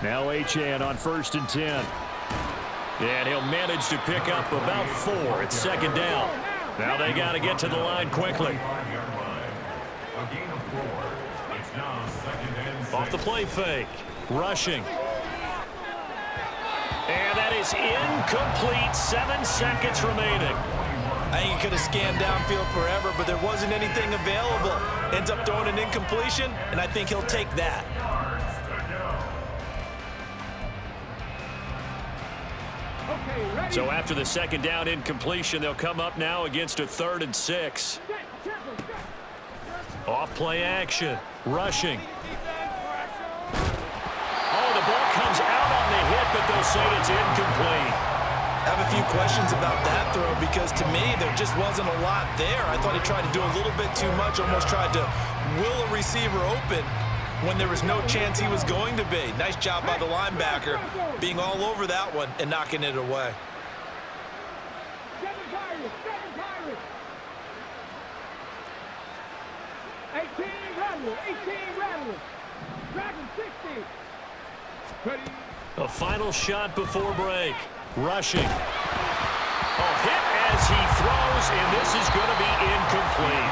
Now Achane on 1st and 10. And he'll manage to pick up about 4. It's 2nd down. Now they got to get to the line quickly. Off the play fake. Rushing. And that is incomplete. 7 seconds remaining. I think he could have scanned downfield forever, but there wasn't anything available. Ends up throwing an incompletion, and I think he'll take that. So after the 2nd down incompletion, they'll come up now against a 3rd and 6. Off play action. Rushing. Oh, the ball comes out on the hit, but they'll say it's incomplete. I have a few questions about that throw because to me there just wasn't a lot there. I thought he tried to do a little bit too much, almost tried to will a receiver open when there was no chance he was going to be. Nice job by the linebacker being all over that one and knocking it away. A final shot before break. Rushing. Oh, hit as he throws, and this is going to be incomplete.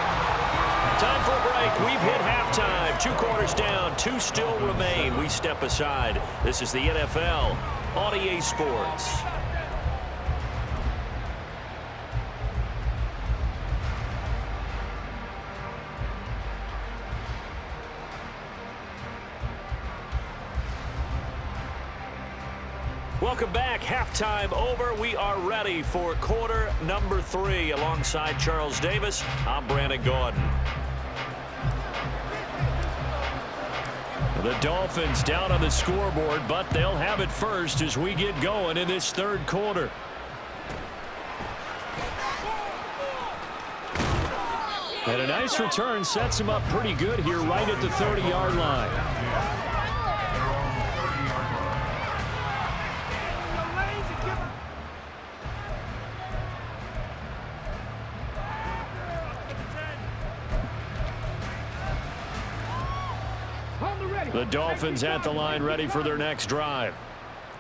Time for a break. We've hit halftime. 2 quarters down, 2 still remain. We step aside. This is the NFL on EA Sports. Welcome back. Halftime over. We are ready for quarter number 3. Alongside Charles Davis, I'm Brandon Gordon. The Dolphins down on the scoreboard, but they'll have it first as we get going in this 3rd quarter. And a nice return sets him up pretty good here right at the 30-yard line. The Dolphins at the line ready for their next drive.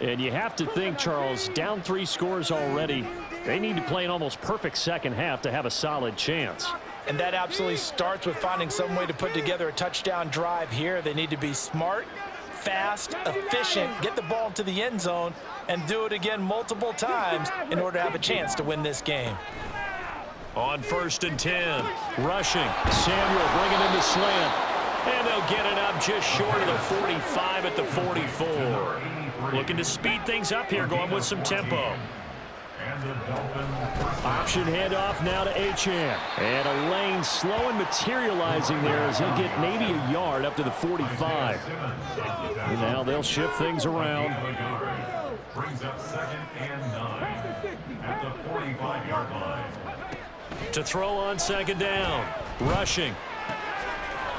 And you have to think, Charles, down 3 scores already. They need to play an almost perfect second half to have a solid chance. And that absolutely starts with finding some way to put together a touchdown drive here. They need to be smart, fast, efficient, get the ball to the end zone, and do it again multiple times in order to have a chance to win this game. On 1st and 10, rushing. Samuel bringing in the slant. And they'll get it up just short of the 45 at the 44. Looking to speed things up here, going with some tempo. Option handoff now to Achane. And a lane slow and materializing there as he'll get maybe a yard up to the 45. And now they'll shift things around. Brings up 2nd and 9 at the 45-yard line. To throw on 2nd down. Rushing.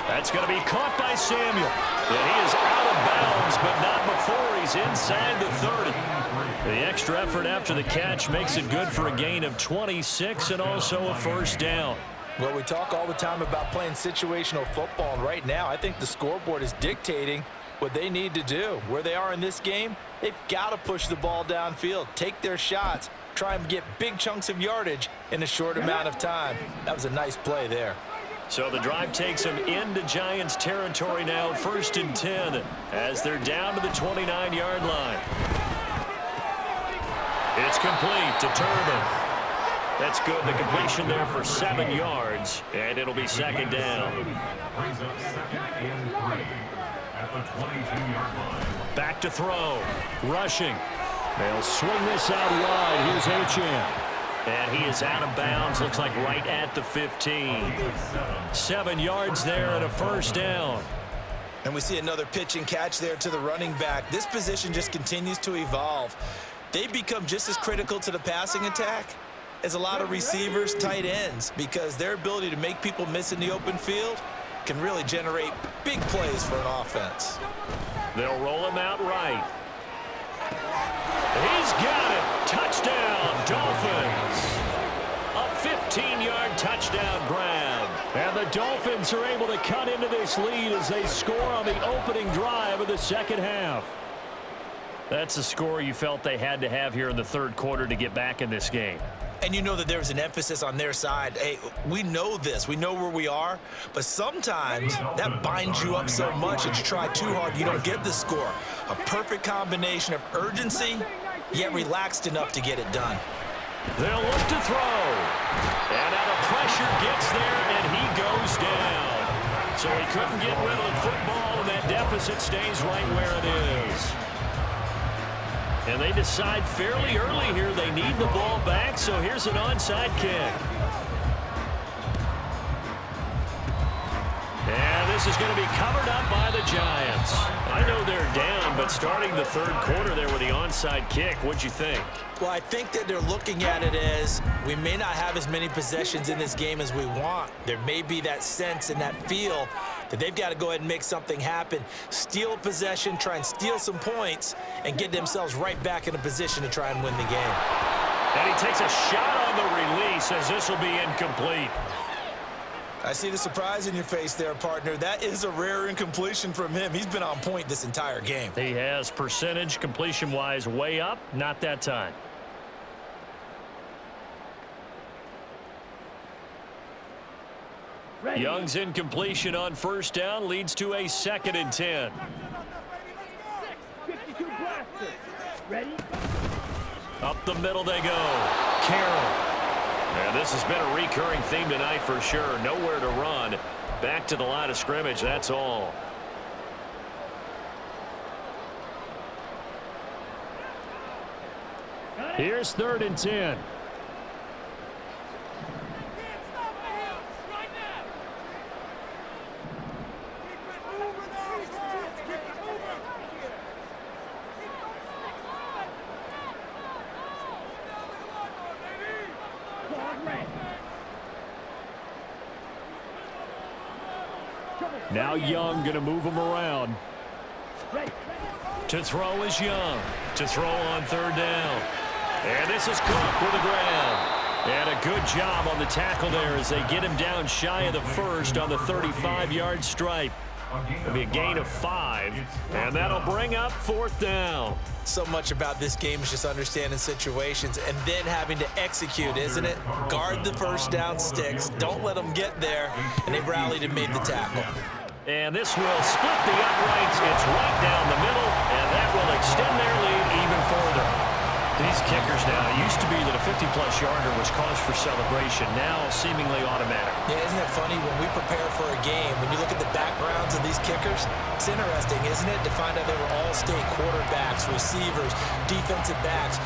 That's going to be caught by Samuel. And he is out of bounds, but not before he's inside the 30. The extra effort after the catch makes it good for a gain of 26 and also a 1st down. Well, we talk all the time about playing situational football, and right now I think the scoreboard is dictating what they need to do. Where they are in this game, they've got to push the ball downfield, take their shots, try and get big chunks of yardage in a short amount of time. That was a nice play there. So the drive takes them into Giants territory now, 1st and 10, as they're down to the 29-yard line. It's complete to Turbin. That's good. The completion there for 7 yards, and it'll be 2nd down. Brings up 2nd and 3 at the 22-yard line. Back to throw. Rushing. They'll swing this out wide. Here's Achane. And he is out of bounds, looks like right at the 15. 7 yards there and a 1st down. And we see another pitch and catch there to the running back. This position just continues to evolve. They become just as critical to the passing attack as a lot of receivers, tight ends, because their ability to make people miss in the open field can really generate big plays for an offense. They'll roll him out right. He's got it. Touchdown, Dolphins. A 15-yard touchdown grab. And the Dolphins are able to cut into this lead as they score on the opening drive of the second half. That's a score you felt they had to have here in the third quarter to get back in this game. And you know that there was an emphasis on their side. Hey, we know this. We know where we are. But sometimes that binds you up so much that you try too hard, you don't get the score. A perfect combination of urgency, yet relaxed enough to get it done. They'll look to throw. And out of pressure gets there, and he goes down. So he couldn't get rid of the football, and that deficit stays right where it is. And they decide fairly early here they need the ball back, so here's an onside kick. And this is going to be covered up by the Giants. I know they're down, but starting the third quarter there with the onside kick, what'd you think? Well, I think that they're looking at it as we may not have as many possessions in this game as we want. There may be that sense and that feel that they've got to go ahead and make something happen, steal a possession, try and steal some points, and get themselves right back in a position to try and win the game. And he takes a shot on the release as this will be incomplete. I see the surprise in your face there, partner. That is a rare incompletion from him. He's been on point this entire game. He has percentage completion-wise way up, not that time. Young's incompletion on first down leads to a 2nd and 10. Up the middle they go. Carroll. And this has been a recurring theme tonight for sure. Nowhere to run. Back to the line of scrimmage, that's all. Here's 3rd and 10. Now Young going to move him around. To throw is Young. To throw on 3rd down. And this is Cook with the ground. And a good job on the tackle there as they get him down shy of the first on the 35-yard stripe. It'll be a gain of 5, and that'll bring up 4th down. So much about this game is just understanding situations and then having to execute, isn't it? Guard the first down sticks. Don't let them get there, and they rallied and made the tackle. And this will split the uprights. It's right down the middle, and that will extend their lead even further. These kickers now, it used to be that a 50-plus yarder was cause for celebration, now seemingly automatic. Yeah, isn't it funny when we prepare for a game, when you look at the backgrounds of these kickers, it's interesting, isn't it, to find out they were all-state quarterbacks, receivers, defensive backs,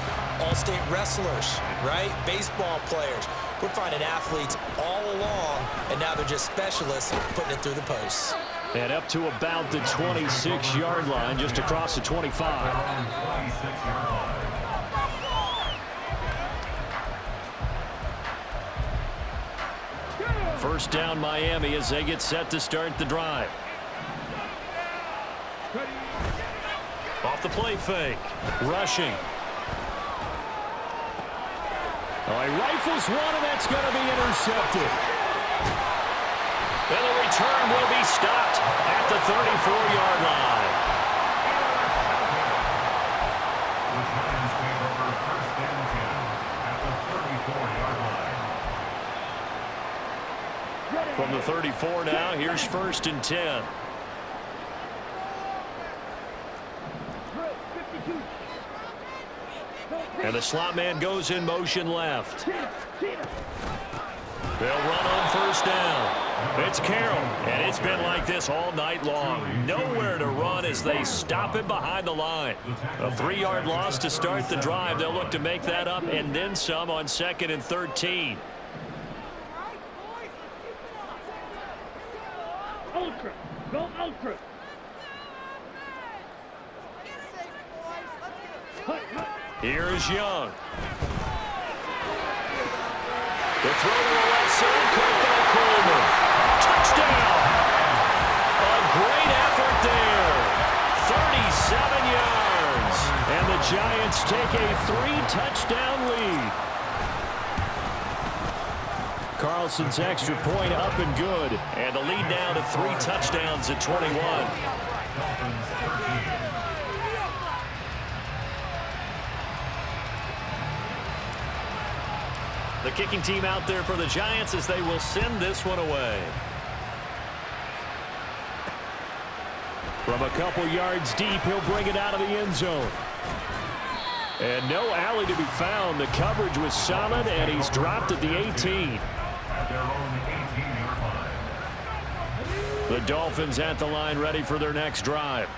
all-state wrestlers, right? Baseball players. We're finding athletes all along, and now they're just specialists putting it through the posts. And up to about the 26-yard line, just across the 25. First down Miami as they get set to start the drive. Off the play fake. Rushing. Oh, he rifles one, and that's going to be intercepted. And the return will be stopped at the 34-yard line. From the 34 now, here's 1st and 10. And the slot man goes in motion left. They'll run on first down. It's Carroll, and it's been like this all night long. Nowhere to run as they stop him behind the line. A 3-yard loss to start the drive. They'll look to make that up and then some on 2nd and 13. Ultra. Go ultra. Here is Young. The throw to the left side, caught by Coleman. Touchdown! A great effort there. 37 yards. And the Giants take a 3-touchdown lead. Carlson's extra point up and good. And the lead now to 3 touchdowns at 21. The kicking team out there for the Giants as they will send this one away. From a couple yards deep, he'll bring it out of the end zone. And no alley to be found. The coverage was solid, and he's dropped at the 18. At their own 18-yard line. The Dolphins at the line, ready for their next drive.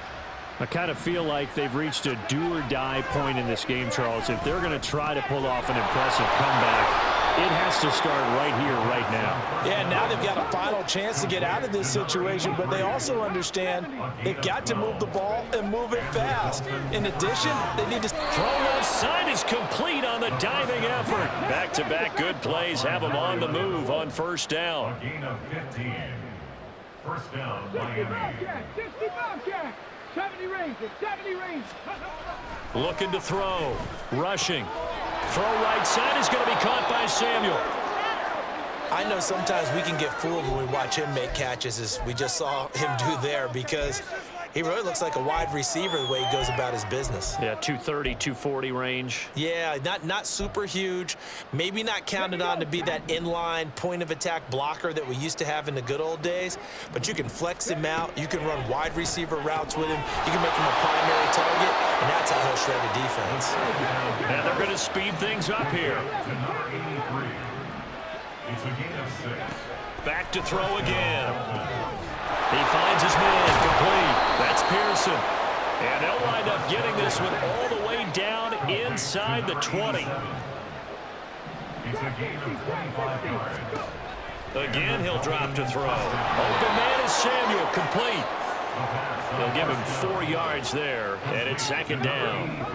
I kind of feel like they've reached a do-or-die point in this game, Charles. If they're going to try to pull off an impressive comeback, it has to start right here, right now. Yeah, now they've got a final chance to get out of this situation, but they also understand they've got to move the ball and move it fast. In addition, they need to throw left side is complete on the diving effort. Back-to-back good plays have them on the move on first down. A gain of 15. First down, Miami. 70 range, 70 range. Looking to throw. Rushing. Throw right side is going to be caught by Samuel. I know sometimes we can get fooled when we watch him make catches, as we just saw him do there, because he really looks like a wide receiver the way he goes about his business. Yeah, 230, 240 range. Yeah, not super huge. Maybe not counted on to be that inline point-of-attack blocker that we used to have in the good old days, but you can flex him out. You can run wide receiver routes with him. You can make him a primary target, and that's how he'll shred a defense. And they're going to speed things up here. To number 83. It's a gain of 6. Back to throw again. He finds his man, complete. That's Pearson. And they'll wind up getting this one all the way down inside the 20. It's a gain of 25 yards. Again, he'll drop to throw. Open man is Samuel, complete. They'll give him 4 yards there, and it's second down.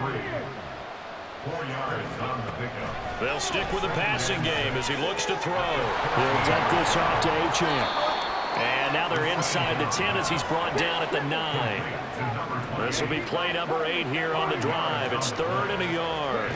4 yards on the pickup. They'll stick with the passing game as he looks to throw. He'll dump this off to Achane. And now they're inside the 10 as he's brought down at the 9. This will be play number 8 here on the drive. It's 3rd and a yard.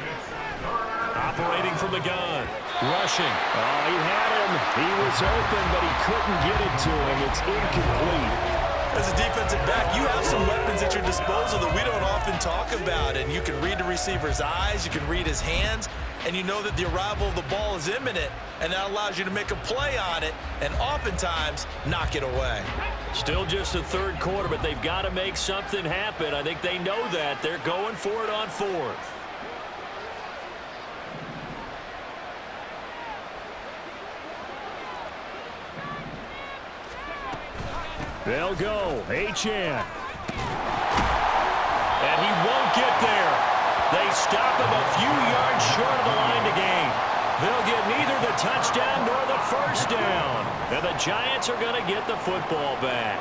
Operating from the gun. Rushing. Oh, he had him. He was open, but he couldn't get it to him. It's incomplete. As a defensive back, you have some weapons at your disposal that we don't often talk about, and you can read the receiver's eyes, you can read his hands, and you know that the arrival of the ball is imminent, and that allows you to make a play on it and oftentimes knock it away. Still just the third quarter, but they've got to make something happen. I think they know that. They're going for it on 4th. They'll go. Achane. And he won't get there. They stop him a few yards short of the line to gain. They'll get neither the touchdown nor the first down. And the Giants are going to get the football back.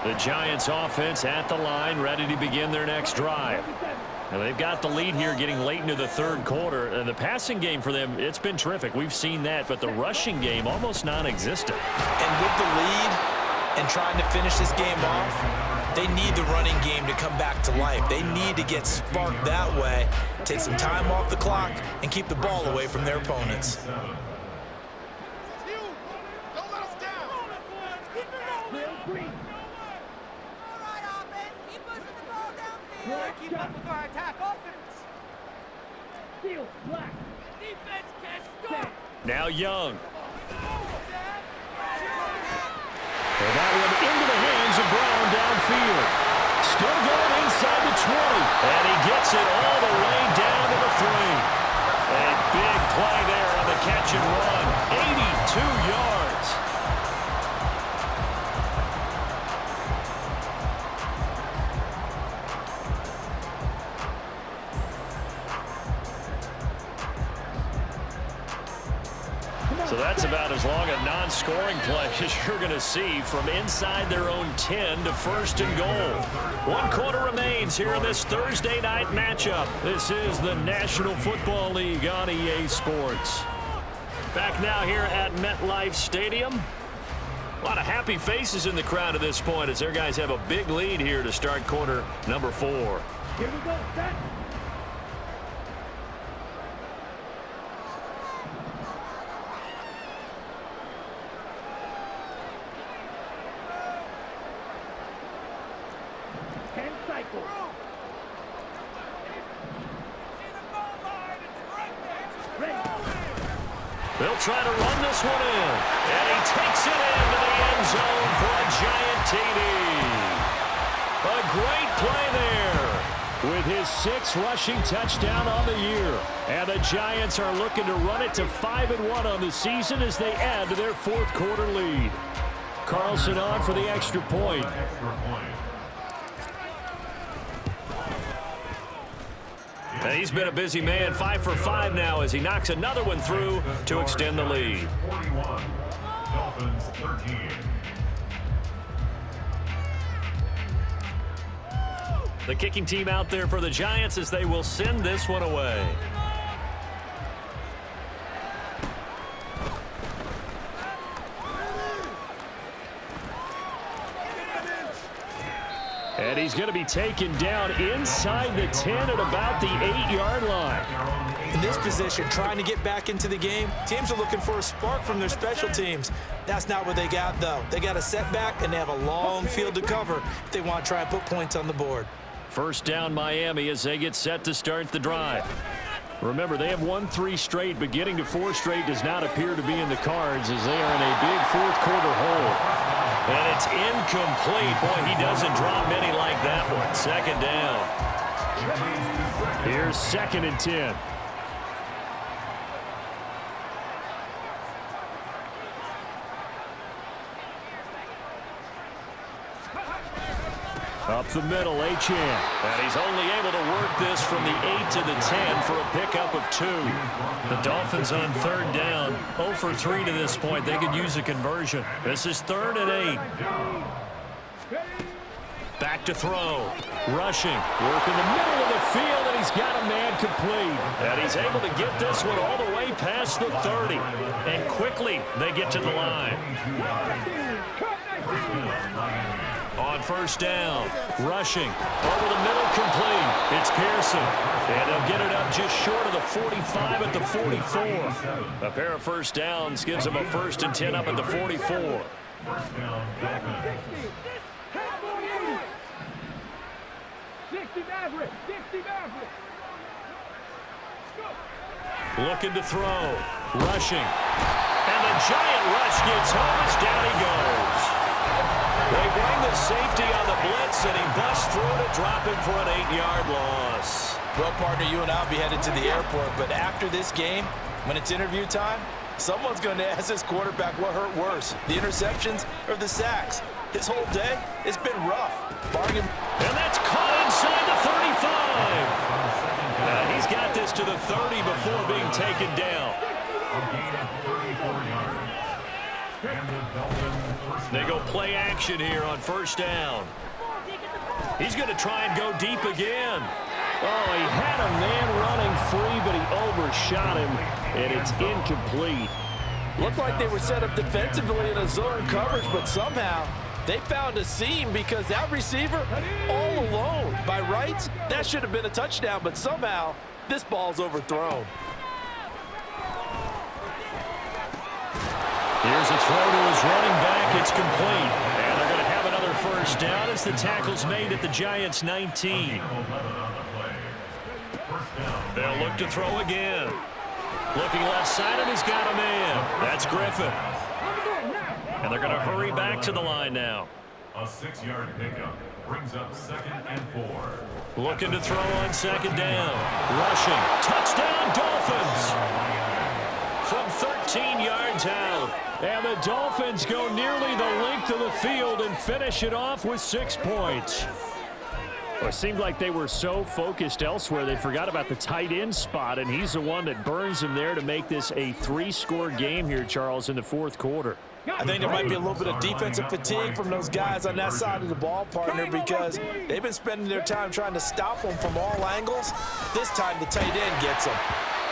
The Giants offense at the line, ready to begin their next drive. And they've got the lead here getting late into the third quarter. And the passing game for them, it's been terrific. We've seen that, but the rushing game almost non-existent. And with the lead and trying to finish this game off, they need the running game to come back to life. They need to get sparked that way, take some time off the clock, and keep the ball away from their opponents. Keep up with our attack offense. Steal, black. Defense can't stop. Now Young. And that one into the hands of Brown downfield. Still going inside the 20. And he gets it all the way down to the 3. A big play there on the catch and run. 82 yards. So that's about as long a non-scoring play as you're going to see from inside their own 10 to 1st and goal. 1 quarter remains here in this Thursday night matchup. This is the National Football League on EA Sports. Back now here at MetLife Stadium. A lot of happy faces in the crowd at this point as their guys have a big lead here to start quarter number 4. Here we go, set. try to run this one in. And he takes it into the end zone for a giant TD. A great play there. With his 6th rushing touchdown on the year. And the Giants are looking to run it to 5-1 on the season as they add to their 4th quarter lead. Carlson on for the extra point. And he's been a busy man, 5 for 5 now as he knocks another one through to extend the lead. 41, Dolphins 13. The kicking team out there for the Giants as they will send this one away. And he's going to be taken down inside the 10 at about the 8-yard line. In this position, trying to get back into the game, teams are looking for a spark from their special teams. That's not what they got, though. They got a setback, and they have a long field to cover if they want to try and put points on the board. First down Miami as they get set to start the drive. Remember, they have won 3 straight, but getting to 4 straight does not appear to be in the cards as they are in a big 4th quarter hole. And it's incomplete. Boy, he doesn't drop many like that one. Second down. Here's 2nd and 10. Up the middle, Achane. And he's only able to work this from the 8 to the 10 for a pickup of 2. The Dolphins on 3rd down. 0 for 3 to this point. They could use a conversion. This is 3rd and 8. Back to throw. Rushing. Work in the middle of the field, and he's got a man complete. And he's able to get this one all the way past the 30. And quickly, they get to the line. On first down, rushing, over the middle, complete. It's Pearson, and they'll get it up just short of the 45 at the 44. A pair of first downs gives them a 1st and 10 up at the 44. First down, Dolphins. 60 Maverick. Looking to throw, rushing, and the giant rush gets home as down he goes. They bring the safety on the blitz, and he busts through to drop him for an 8-yard loss. Well, partner, you and I will be headed to the airport, but after this game, when it's interview time, someone's going to ask this quarterback what hurt worse, the interceptions or the sacks. His whole day, it's been rough. Bargain. And that's caught inside the 35. He's got this to the 30 before being taken down. They go play action here on first down. He's going to try and go deep again. Oh, he had a man running free, but he overshot him, and it's incomplete. Looked like they were set up defensively in a zone coverage, but somehow they found a seam because that receiver all alone. By rights, that should have been a touchdown, but somehow this ball's overthrown. Here's a throw to his running back. It's complete. And they're going to have another first down as the tackle's made at the Giants' 19. They'll look to throw again. Looking left side, and he's got a man. That's Griffin. And they're going to hurry back to the line now. A 6-yard pickup brings up 2nd and 4. Looking to throw on second down. Rushing. Touchdown, Dolphins. From 13 yards out. And the Dolphins go nearly the length of the field and finish it off with 6 points. Well, it seemed like they were so focused elsewhere, they forgot about the tight end spot, and he's the one that burns him there to make this a 3-score game here, Charles, in the 4th quarter. I think there might be a little bit of defensive fatigue from those guys on that side of the ball, partner, because they've been spending their time trying to stop them from all angles. This time the tight end gets them.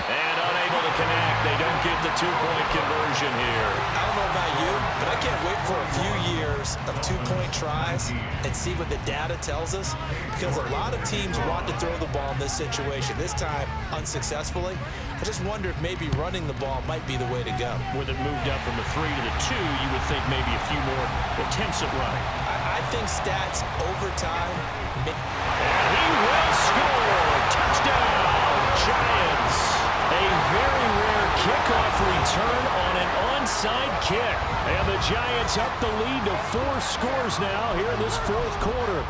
And unable to connect. They don't get the 2-point conversion here. I don't know about you, but I can't wait for a few years of 2-point tries and see what the data tells us, because a lot of teams want to throw the ball in this situation, this time unsuccessfully. I just wonder if maybe running the ball might be the way to go. With it moved up from the 3 to the 2, you would think maybe a few more attempts at running. I think stats over time. And he will score. Touchdown, Giants. A very rare kickoff return onside kick. And the Giants up the lead to 4 scores now here in this fourth quarter.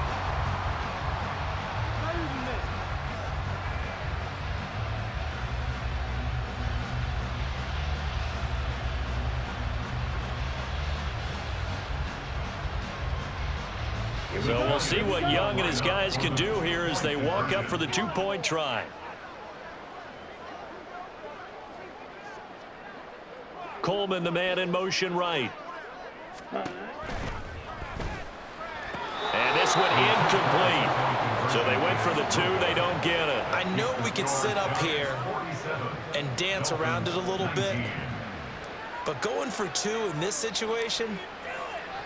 So we'll see what Young and his guys can do here as they walk up for the 2-point try. Coleman, the man in motion right. And this one incomplete. So they went for the 2. They don't get it. I know we could sit up here and dance around it a little bit, but going for 2 in this situation,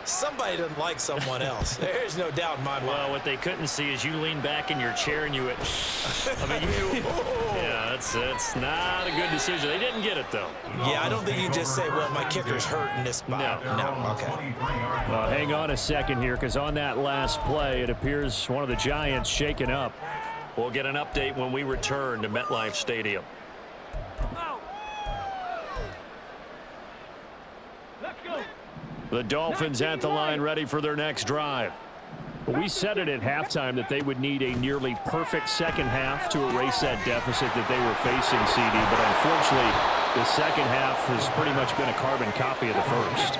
somebody doesn't like someone else. There's no doubt in my mind. Well, what they couldn't see is you lean back in your chair and you went, yeah, it's not a good decision. They didn't get it, though. Yeah, I don't think you can just say, well, my kicker's hurt in this spot. No, okay. Well, hang on a second here, because on that last play, it appears one of the Giants shaken up. We'll get an update when we return to MetLife Stadium. The Dolphins at the line ready for their next drive. We said it at halftime that they would need a nearly perfect second half to erase that deficit that they were facing, CD, but unfortunately the second half has pretty much been a carbon copy of the first.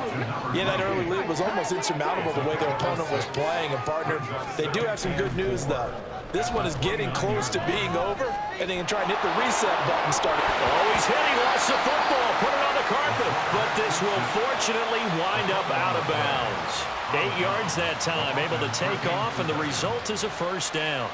Yeah, that early lead was almost insurmountable the way their opponent was playing. And, partner, they do have some good news, though. This one is getting close to being over, and they can try and hit the reset button starting. Oh, he's hit. He lost the football. Put it on the carpet. But this will fortunately wind up out of bounds. 8 yards that time, able to take off, and the result is a first down.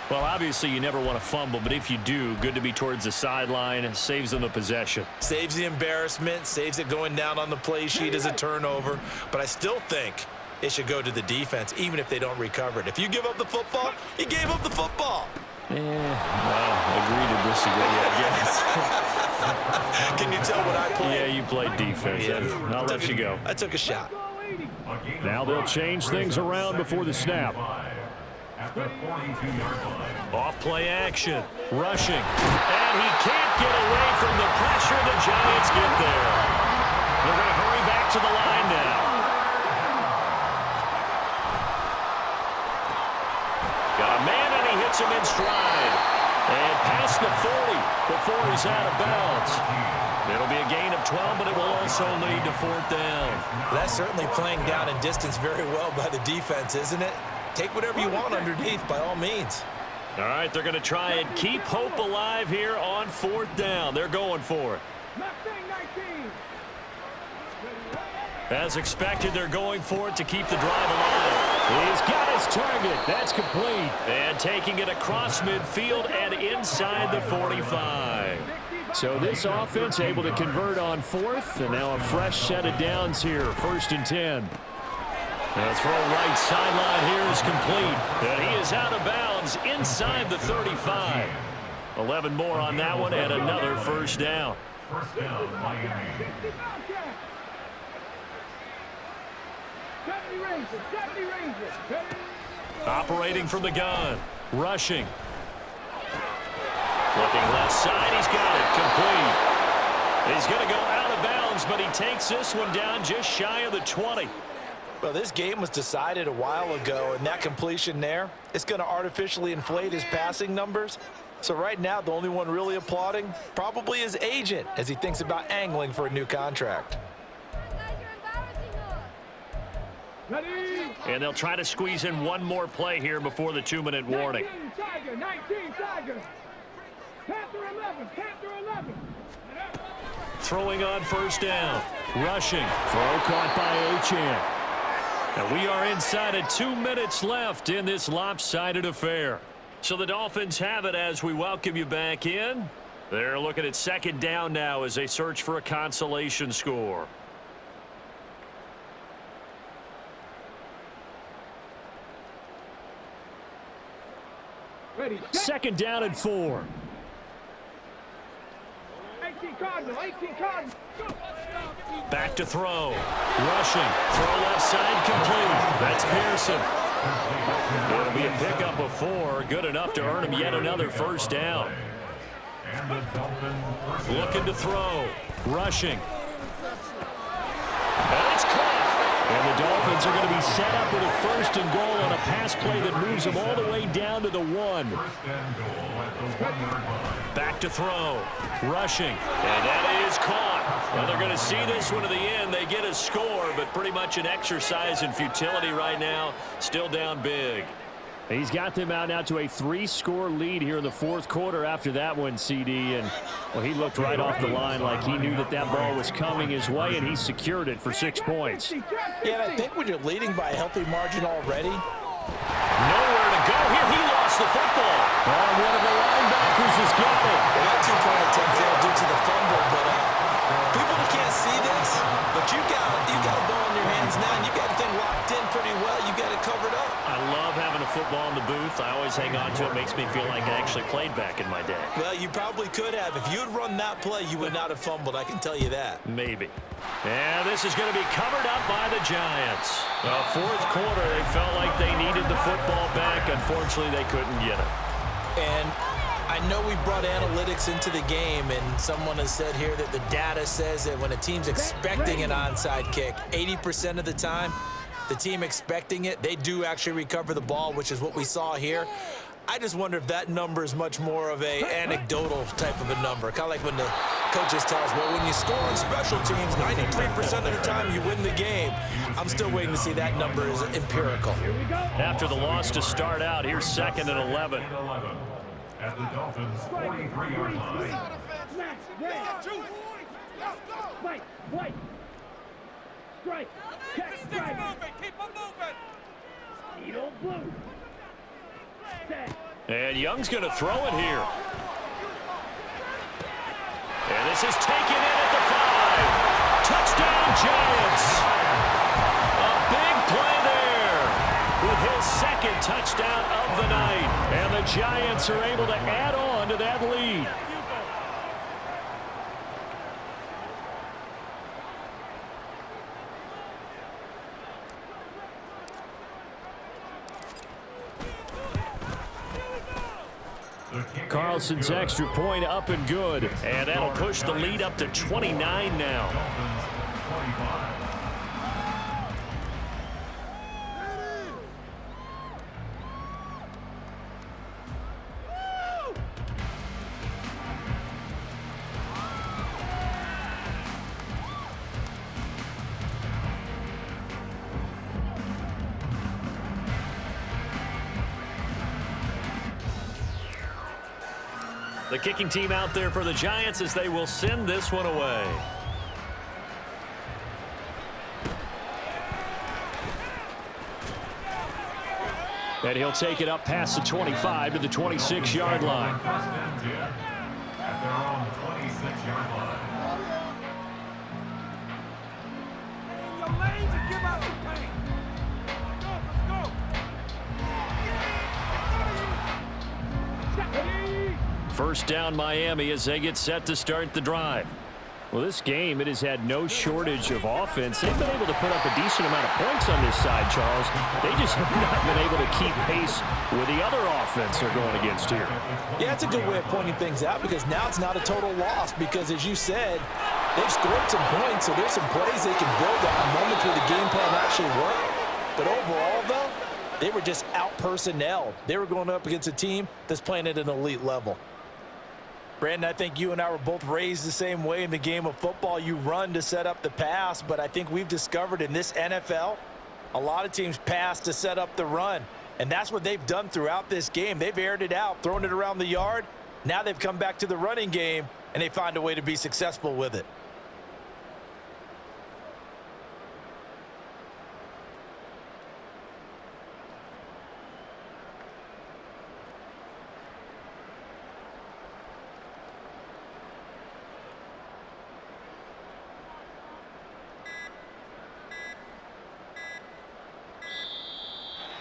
Well, obviously you never want to fumble, but if you do, good to be towards the sideline. Saves them the possession. Saves the embarrassment, saves it going down on the play sheet as a turnover. But I still think it should go to the defense, even if they don't recover it. If you give up the football, you gave up the football. Well, agree to disagree, I guess. Can you tell what I played? Yeah, you played defense. Yeah. I'll let you go. I took a shot. Now they'll change things around before the snap. Off play action. Rushing. And he can't get away from the pressure. The Giants get there. They're going to hurry back to the line now. Got a man, and he hits him in stride. And past the 40 before he's out of bounds. It'll be a gain of 12, but it will also lead to 4th down. That's certainly playing down in distance very well by the defense, isn't it? Take whatever you want underneath, by all means. All right, they're going to try and keep hope alive here on 4th down. They're going for it. As expected, they're going for it to keep the drive alive. He's got his target. That's complete. And taking it across midfield and inside the 45. So this offense able to convert on 4th, and now a fresh set of downs here, 1st and 10. The throw right sideline here is complete. And he is out of bounds inside the 35. 11 more on that one and another first down. First down, Miami. Operating from the gun. Rushing. Looking left side. He's got it. Complete. He's going to go out of bounds, but he takes this one down just shy of the 20. Well, this game was decided a while ago, and that completion there, it's going to artificially inflate his passing numbers. So right now, the only one really applauding probably his agent as he thinks about angling for a new contract. And they'll try to squeeze in one more play here before the 2-minute warning. 19 Tiger. Panther 11. Throwing on first down. Rushing. Throw caught by Achane. And we are inside of 2 minutes left in this lopsided affair. So the Dolphins have it as we welcome you back in. They're looking at 2nd down now as they search for a consolation score. Ready. 2nd down and 4. 18 Cardinal. Go. Back to throw. Rushing. Throw left side complete. That's Pearson. It'll be a pickup of 4. Good enough to earn him yet another first down. Looking to throw. Rushing. And the Dolphins are going to be set up with a 1st and goal on a pass play that moves them all the way down to the 1. Back to throw. Rushing. And that is caught. Well, they're going to see this one to the end. They get a score, but pretty much an exercise in futility right now. Still down big. He's got them out now to a 3-score lead here in the 4th quarter after that one, CD. And, well, he looked right off the line like he knew that that ball was coming his way, and he secured it for 6 points. Yeah, and I think when you're leading by a healthy margin already. Nowhere to go here. He lost the football. Oh, one of the linebackers has got it. Well, that 2-point attempt failed due to the fumble, but people can't see this, but you got a ball in your hands now, and you got the thing locked in pretty well. You got it covered up. I love having a football in the booth. I always hang on to it. Makes me feel like I actually played back in my day. Well, you probably could have. If you had run that play, you would not have fumbled. I can tell you that. Maybe. And this is going to be covered up by the Giants. Well, 4th quarter, they felt like they needed the football back. Unfortunately, they couldn't get it. And I know we brought analytics into the game, and someone has said here that the data says that when a team's expecting an onside kick, 80% of the time, the team expecting it, they do actually recover the ball, which is what we saw here. I just wonder if that number is much more of a anecdotal type of a number. Kind of like when the coaches tell us, well, when you score on special teams, 93% of the time you win the game. I'm still waiting to see that number is empirical. After the loss to start out, here's 2nd and 11. At the Dolphins' 43-yard line. Strike. Keep them moving. And Young's going to throw it here. And this is taken in at the 5. Touchdown, Giants. A big play there with his 2nd touchdown of the night. And the Giants are able to add on to that lead. Carlson's extra point up and good. And that'll push the lead up to 29 now. The kicking team out there for the Giants as they will send this one away. And he'll take it up past the 25 to the 26-yard line. At their own 26-yard line. Your lanes and give out some pain. First down Miami as they get set to start the drive. Well, this game, it has had no shortage of offense. They've been able to put up a decent amount of points on this side, Charles. They just have not been able to keep pace with the other offense they're going against here. Yeah, it's a good way of pointing things out because now it's not a total loss because, as you said, they've scored some points, so there's some plays they can build on, moments where the game plan actually worked. But overall, though, they were just out-personnelled. They were going up against a team that's playing at an elite level. Brandon, I think you and I were both raised the same way in the game of football. You run to set up the pass, but I think we've discovered in this NFL, a lot of teams pass to set up the run. And that's what they've done throughout this game. They've aired it out, thrown it around the yard. Now they've come back to the running game, and they find a way to be successful with it.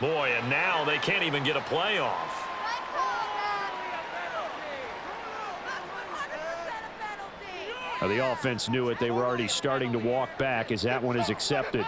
Boy, and now they can't even get a playoff. The offense knew it. They were already starting to walk back as that one is accepted.